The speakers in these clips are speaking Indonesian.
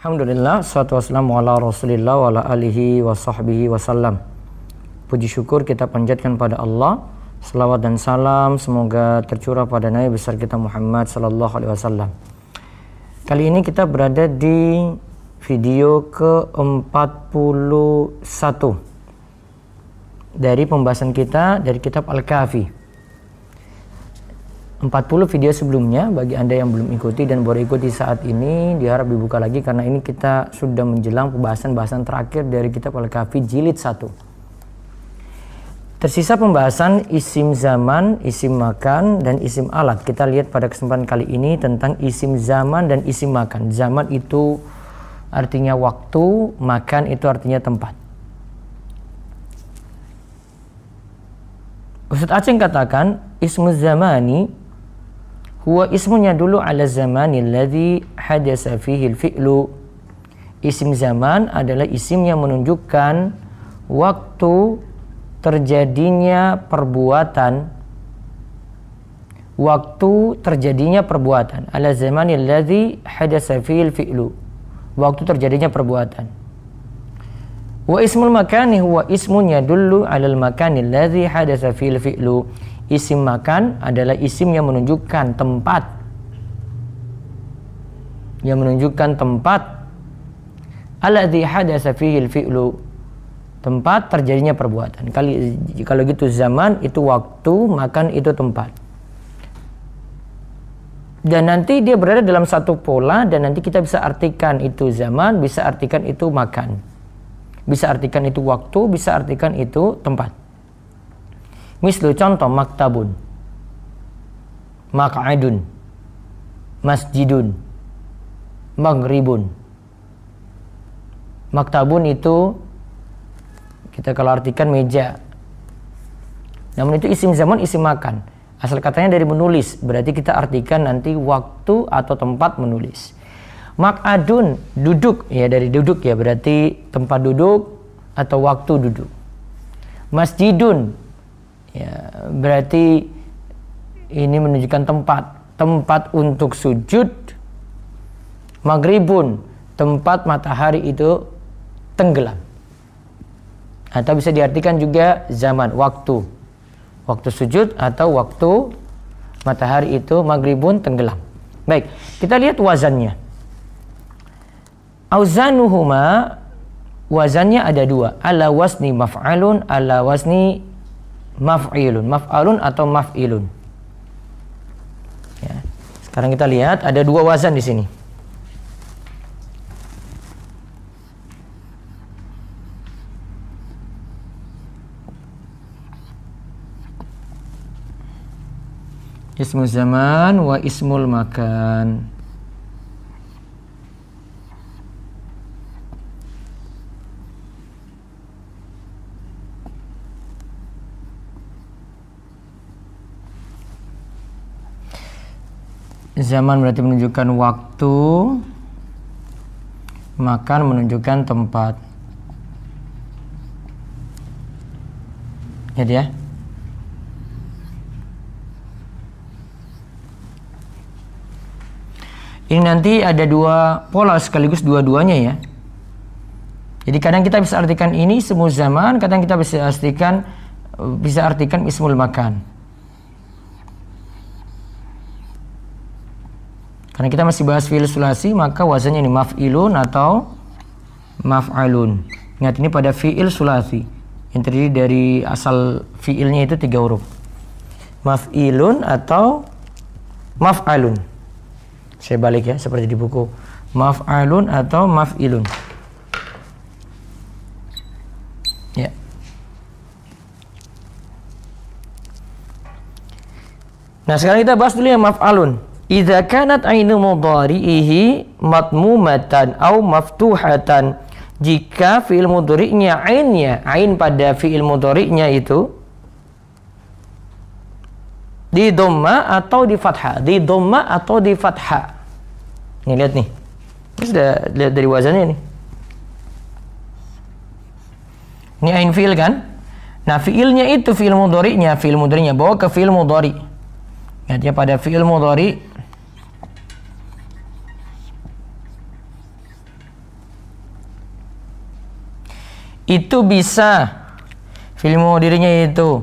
Alhamdulillah, salatu wassalamu ala rasulillah wa ala alihi wa sahbihi wasallam. Puji syukur kita panjatkan pada Allah. Selawat dan salam semoga tercurah pada Nabi besar kita Muhammad sallallahu alaihi wasallam. Kali ini kita berada di video ke-41 dari pembahasan kita dari kitab Al-Kafi. 40 video sebelumnya bagi Anda yang belum ikuti dan baru ikuti saat ini diharap dibuka lagi karena ini kita sudah menjelang pembahasan terakhir dari kitab Al-Kafi jilid 1. Tersisa pembahasan isim zaman, isim makan, dan isim alat. Kita lihat pada kesempatan kali ini tentang isim zaman dan isim makan. Zaman itu artinya waktu, makan itu artinya tempat. Ustaz Aceh katakan ismu zamani huwa ismunya dulu ala zamani alladhi hadasa fihi al-fi'lu. Isim zaman adalah isim yang menunjukkan waktu terjadinya perbuatan. Waktu terjadinya perbuatan. Ala zamani alladhi hadasa fihi al-fi'lu. Waktu terjadinya perbuatan. Wa ismul makani huwa ismunya dulu ala al-makani alladhi hadasa fihi al-fi'lu. Isim makan adalah isim yang menunjukkan tempat. Yang menunjukkan tempat. Alladzi hadatsa fihi al-fi'lu. Tempat terjadinya perbuatan. Kalau gitu zaman itu waktu, makan itu tempat. Dan nanti dia berada dalam satu pola dan nanti kita bisa artikan itu zaman, bisa artikan itu makan. Bisa artikan itu waktu, bisa artikan itu tempat. Mislu contoh maktabun, maq'adun, masjidun, maghribun. Maktabun itu kita kalau artikan meja. Namun itu isim zaman, isim makan. Asal katanya dari menulis, berarti kita artikan nanti waktu atau tempat menulis. Maq'adun, duduk, ya dari duduk ya, berarti tempat duduk atau waktu duduk. Masjidun, ya, berarti ini menunjukkan tempat untuk sujud. Maghribun, tempat matahari itu tenggelam. Atau bisa diartikan juga zaman, waktu sujud atau waktu matahari itu maghribun tenggelam. Baik, kita lihat wazannya. Auzanuhuma, wazannya ada dua, ala wasni maf'alun, ala wasni maf'ilun, maf'alun atau maf'ilun. Ya. Sekarang kita lihat ada dua wazan di sini. Ismul zaman wa ismul makan. Zaman berarti menunjukkan waktu, makan menunjukkan tempat. Jadi ya. Ini nanti ada dua pola sekaligus dua-duanya ya. Jadi kadang kita bisa artikan ini ismul zaman, kadang kita bisa artikan ismul makan. Karena kita masih bahas fi'il sulasi, maka wazannya ini maf'ilun atau maf'alun. Ingat ini pada fi'il sulasi yang terdiri dari asal fi'ilnya itu 3 huruf. Maf'ilun atau maf'alun. Saya balik ya seperti di buku. Maf'alun atau maf'ilun. Ya. Nah, sekarang kita bahas dulu yang maf'alun. Idza kanat ainu mudhari'ihi matmumatan au maftuhatan. Jika fi'il mudhari'nya ain pada fi'il mudhari'nya itu di dhamma atau di fathah, di dhamma atau di fathah. Nih lihat nih. Ini sudah lihat dari wazannya nih. Ini ain fi'il kan? Nah, fi'ilnya itu fi'il mudhari'nya bawa ke fi'il mudhari'. Artinya pada fi'il mudhari' itu bisa fi'il mudhari'nya itu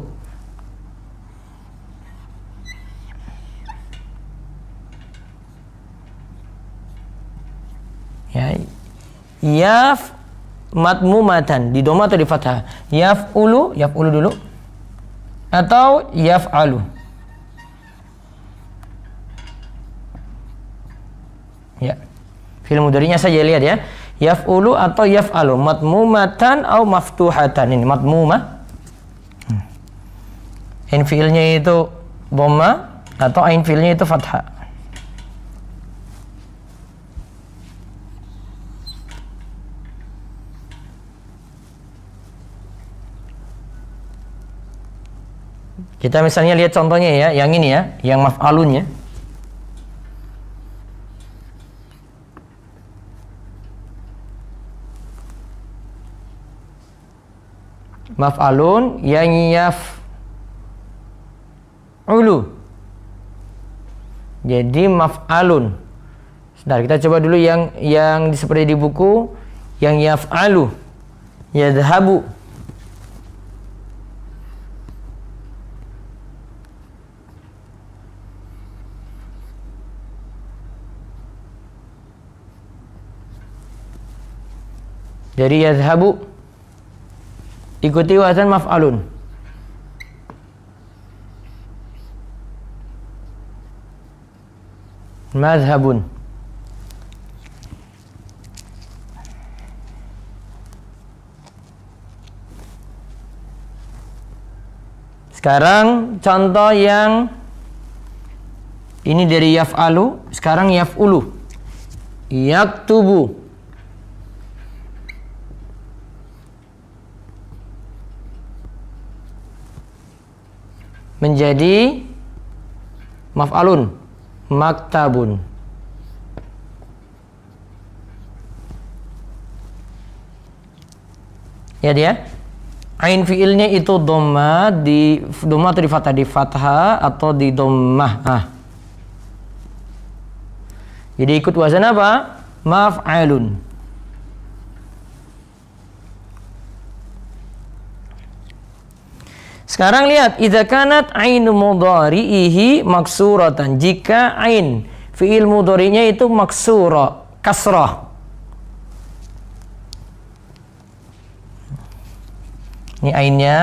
ya matmumatan di dhamma atau di fathah. Yaf'ulu dulu atau yaf'alu. Ya. Fi'il mudhari'nya saja lihat ya. Yaf'ulu atau yaf'alu, matmumatan atau maftuhatan. Ini matmumah. Ain fi'ilnya itu dhamma atau ain fi'ilnya itu fathah. Kita misalnya lihat contohnya ya, yang ini ya, yang maf'alunnya. Maf'alun yang yaf'ulu. Jadi maf'alun. Sebentar, kita coba dulu yang seperti di buku, yang yaf'alu, yadhabu. Jadi yadhabu ikuti wazan maf'alun. Madhabun. Sekarang contoh yang ini dari yaf'alu, sekarang yaf'ulu. Yaktubu. Menjadi maf'alun, maktabun. Ya dia. Ain fi'ilnya itu dhamma atau di fathah, di fathah atau di dhammah. Jadi ikut wazan apa? Maf'alun. Sekarang lihat, idza kanat ainu mudhari'ihi maksuratan. Jika ain fi'il mudhari'nya itu maksura, kasrah. Ini ainnya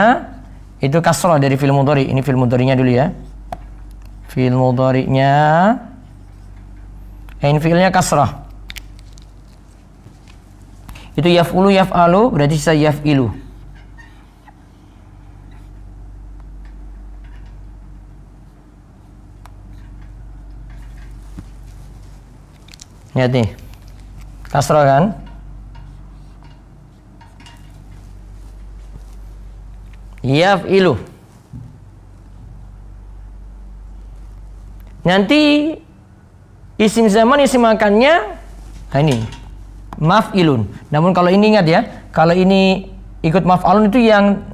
itu kasrah dari fi'il mudhari'. Ini fi'il mudhari'nya dulu ya. Fi'il mudhari'nya ain fi'ilnya kasrah. Itu yaf'ulu yaf'alu berarti sisa yaf'ilu. Lihat nih, kasrah kan? Yaf'ilu. Nanti isim zaman, isim makannya, nah ini maf'ilun. Namun kalau ini ingat ya, kalau ini ikut maf'alun itu yang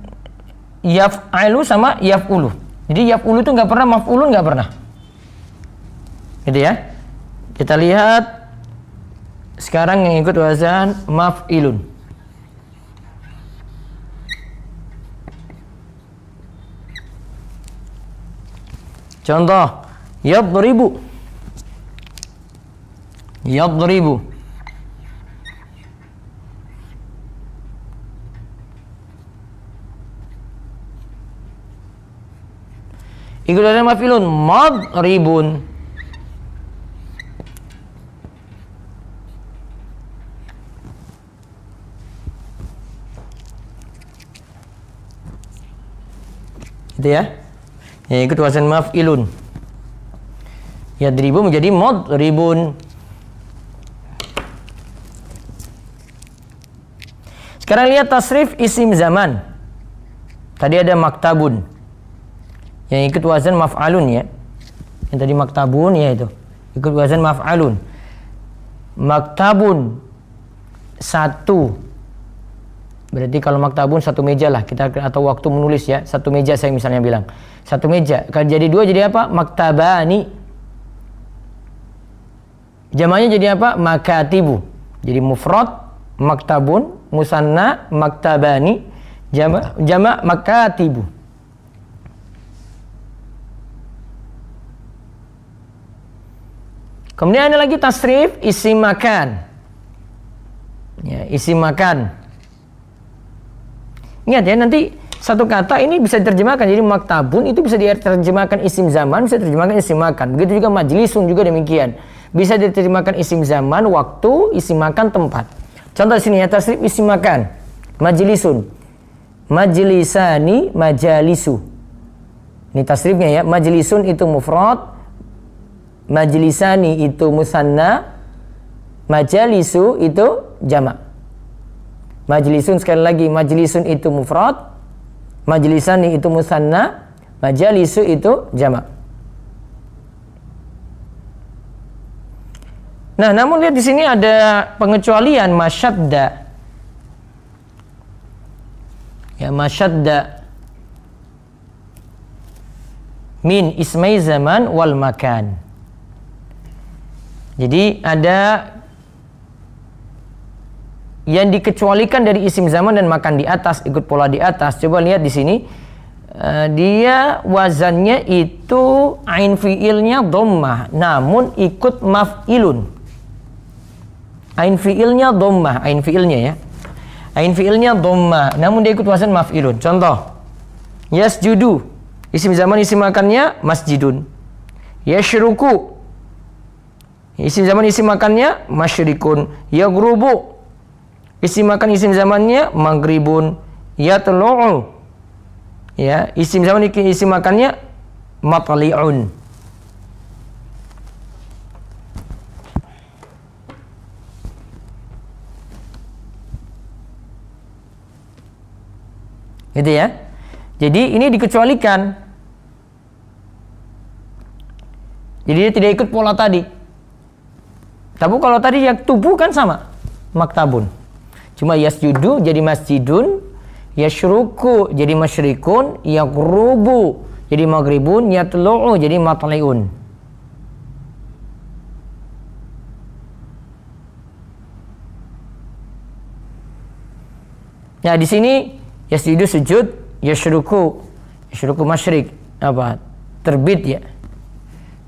yaf'alu sama yaf'ulu. Jadi yaf'ulu itu nggak pernah, maf'ulun nggak pernah. Gitu ya. Kita lihat. Sekarang yang ikut wazan maf'ilun. Contoh, yadribu. Yadribu. Ikut wazan maf'ilun, madribun. Gitu ya. Yang ikut wazan maf'ilun. Yadribu menjadi madribun. Sekarang lihat tasrif isim zaman. Tadi ada maktabun. Yang ikut wazan maf'alun ya. Yang tadi maktabun ya itu. Ikut wazan maf'alun. Maktabun satu. Berarti kalau maktabun satu meja lah kita, atau waktu menulis ya, satu meja saya misalnya bilang. Satu meja. Kalau jadi dua jadi apa? Maktabani. Jamannya jadi apa? Makatibu. Jadi mufrad maktabun, musanna maktabani, jamak makatibu. Kemudian ada lagi tasrif isim makan. Ya, isim makan. Ingat ya, nanti satu kata ini bisa diterjemahkan. Jadi maktabun itu bisa diterjemahkan isim zaman, bisa diterjemahkan isim makan. Begitu juga majlisun juga demikian. Bisa diterjemahkan isim zaman, waktu, isim makan, tempat. Contoh di sini ya, tasrif isim makan. Majlisun. Majlisani, majalisu. Ini tasrifnya ya. Majlisun itu mufrad. Majlisani itu musanna, majalisu itu jamak. Majlisun sekali lagi, majlisun itu mufrad, majlisani itu musanna, majalisu itu jamak. Nah, namun lihat di sini ada pengecualian masyadda. Ya, masyadda min ismai zaman wal makan. Jadi ada yang dikecualikan dari isim zaman dan makan di atas, ikut pola di atas. Coba lihat di sini, dia wazannya itu ain fiilnya dhammah, namun ikut maf'ilun. Ain fiilnya dhammah, ain fiilnya ya. Ain fiilnya dhammah, namun dia ikut wazan maf'ilun. Contoh, yasjudu, isim zaman isim makannya masjidun. Yashruku, isim zaman isim makannya masyrikun. Yaghrubu, isim makan isim zamannya maghribun. Yatlu'u, ya, isim zaman isim makannya matli'un. Gitu ya. Jadi ini dikecualikan. Jadi dia tidak ikut pola tadi. Tapi kalau tadi yang tubuh kan sama, maktabun. Cuma yasjudu jadi masjidun, yashruku jadi masyrikun, yaghrubu jadi maghribun, yatlu'u jadi matli'un. Nah, di sini yasjudu sujud, yashruku masyrik, apa? Terbit ya.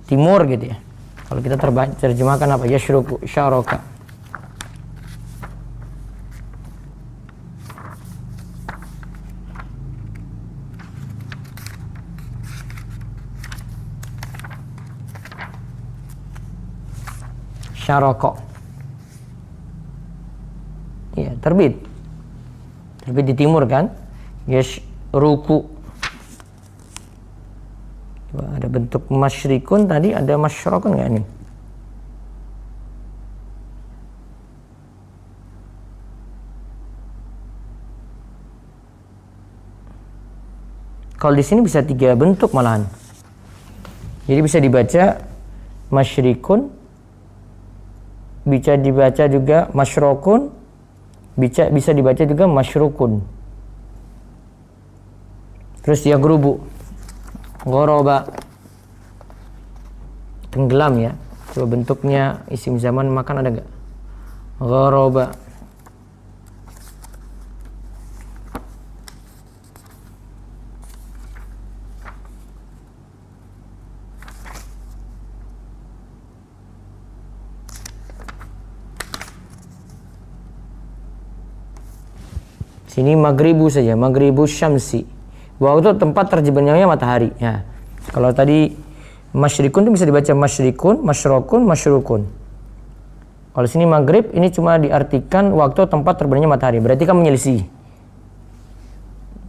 Timur gitu ya. Kalau kita terjemahkan apa? Yashruku, syaraka. Syaraka. Iya, terbit. Terbit di timur kan? Yashruku. Ada bentuk masyrikun tadi, ada masyrokun nggak nih? Kalau di sini bisa 3 bentuk malahan. Jadi bisa dibaca masyrikun, bisa dibaca juga masyrokun, bisa dibaca juga masyrukun. Terus yaghrubu, ghoroba, tenggelam ya. Coba bentuknya isim zaman makan ada nggak? Ghoroba. Sini maghribu saja, maghribu syamsi. Bahwa itu tempat terjemahnya matahari. Ya. Kalau tadi masyrikun itu bisa dibaca masyrikun, masyrokun, masyrukun. Kalau sini maghrib ini cuma diartikan waktu tempat terbitnya matahari. Berarti kan menyelisih.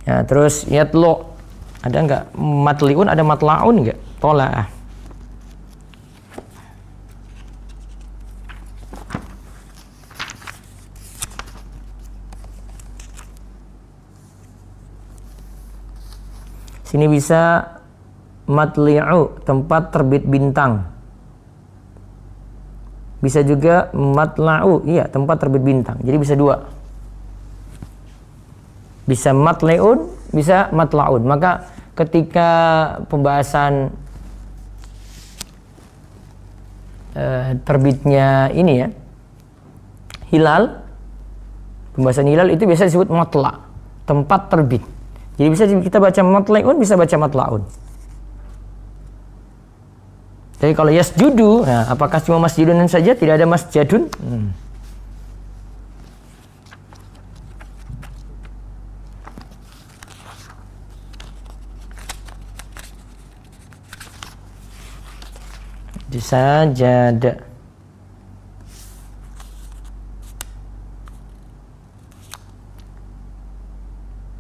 Ya, terus yatlo, ada nggak matliun, ada matlaun nggak? Tola'ah. Sini bisa matli'u, tempat terbit bintang. Bisa juga matla'u, iya, tempat terbit bintang. Jadi bisa 2. Bisa matli'un, bisa matla'un. Maka ketika pembahasan terbitnya ini ya, hilal, Pembahasan hilal itu biasa disebut matla, tempat terbit. Jadi bisa kita baca matlaun, bisa baca matlaun. Jadi kalau yasjudu, nah apakah cuma masjidun saja, tidak ada masjadun? Sajada.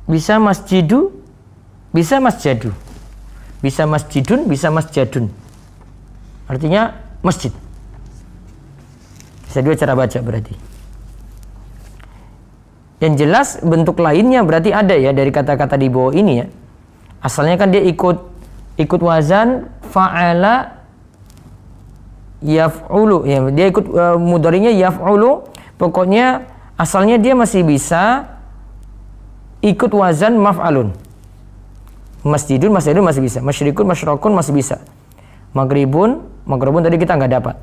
Bisa masjidu, bisa masjadu. Bisa masjidun, bisa masjadun. Artinya masjid. Bisa dua cara baca berarti. Yang jelas bentuk lainnya berarti ada ya dari kata-kata di bawah ini ya. Asalnya kan dia ikut wazan fa'ala yaf'ulu ya, dia ikut mudhari'nya yaf'ulu. Pokoknya asalnya dia masih bisa ikut wazan maf'alun. Masjidun, masjidun masih bisa. Masyrikun, masyrakun masih bisa. Maghribun tadi kita nggak dapat.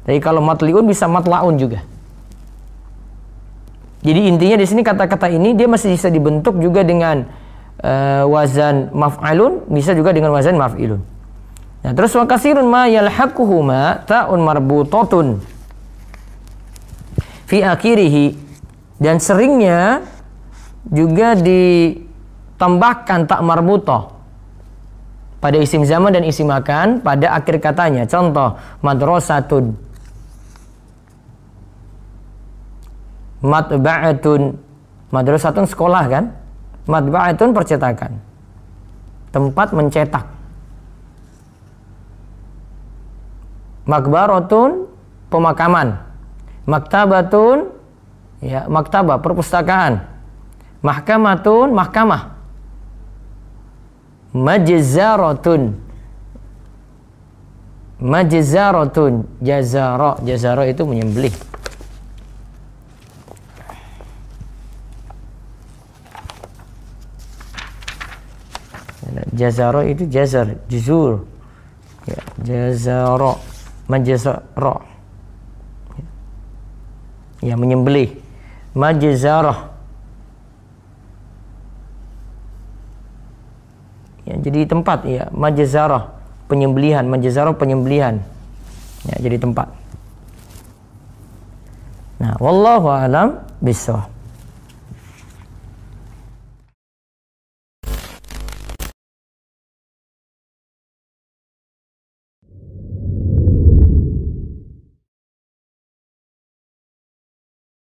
Tapi kalau matliun bisa matlaun juga. Jadi intinya di sini kata-kata ini dia masih bisa dibentuk juga dengan wazan maf'alun, bisa juga dengan wazan maf'ilun. Nah, terus wa katsirun ma yalhaquhuma ta'un marbutatun fi akhirih, dan seringnya juga ditambahkan tak marbutah pada isim zaman dan isim makan pada akhir katanya. Contoh madrasatun, matba'atun. Madrasatun sekolah kan, matba'atun percetakan, tempat mencetak. Makbaratun pemakaman, maktabatun ya maktabah perpustakaan, mahkamatun mahkamah, majzaratun jazara itu menyembelih. Jazara itu jazar, juzur ya, jazara majzara ya menyembelih, majzarah ya jadi tempat ya, majzarah penyembelihan, majzarah penyembelihan ya jadi tempat. Nah wallahu a'lam bishawab.